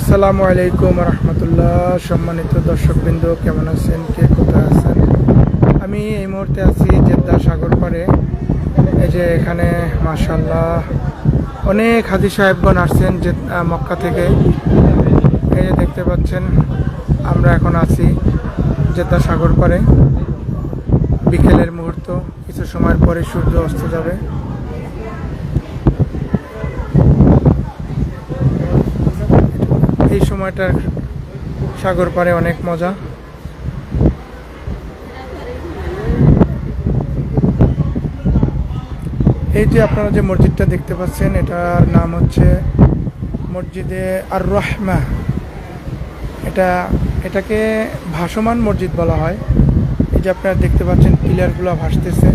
আসসালামু আলাইকুম রহমতুল্লাহ। সম্মানিত দর্শকবৃন্দ, কেমন আছেন? কে কোথায় আছেন? আমি এই মুহূর্তে আছি জেদ্দা সাগর পাড়ে। এই যে এখানে মাশাআল্লাহ অনেক হাজী সাহেবগণ আসছেন মক্কা থেকে। এই যে দেখতে পাচ্ছেন, আমরা এখন আছি জেদ্দা সাগর পাড়ে। বিকেলের মুহূর্ত, কিছু সময়ের পরে সূর্য অস্ত যাবে। এই সময়টার সাগর পাড়ে অনেক মজা। এই যে আপনারা যে মসজিদটা দেখতে পাচ্ছেন, এটার নাম হচ্ছে মসজিদে আর রহমা। এটাকে ভাসমান মসজিদ বলা হয়। এই যে আপনারা দেখতে পাচ্ছেন পিলারগুলো ভাসতেছে।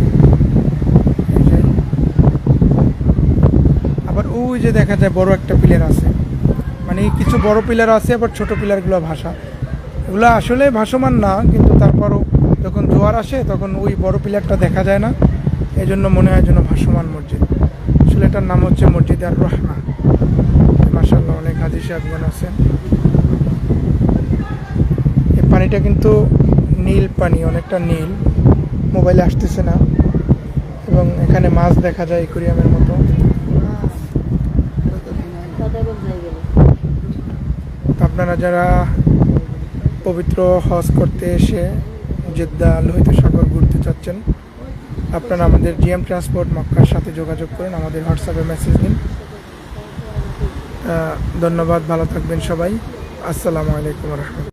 আবার ওই যে দেখা যায় বড় একটা পিলার আছে, মানে কিছু বড় পিলার আছে, আবার ছোট পিলারগুলো ভাসা। এগুলো আসলে ভাসমান না, কিন্তু তারপরও যখন জোয়ার আসে তখন ওই বড় পিলারটা দেখা যায় না, এই জন্য মনে হয় যেন ভাসমান মসজিদ। আসলে এটার নাম হচ্ছে মসজিদ আর রহমা। মাশাআল্লাহ অনেক হাজী সাহেবগণ আছেন। এই পানিটা কিন্তু নীল পানি, অনেকটা নীল, মোবাইলে আসতেছে না। এবং এখানে মাছ দেখা যায় অ্যাকুয়ারিয়ামের মতো। আপনারা যারা পবিত্র হজ করতে এসে জেদ্দা লোহিত সাগর ঘুরতে চাচ্ছেন, আপনারা আমাদের জিএম ট্রান্সপোর্ট মক্কার সাথে যোগাযোগ করেন, আমাদের হোয়াটসঅ্যাপে মেসেজ দিন। ধন্যবাদ, ভালো থাকবেন সবাই। আসসালামু আলাইকুম রহমতুল্লাহ।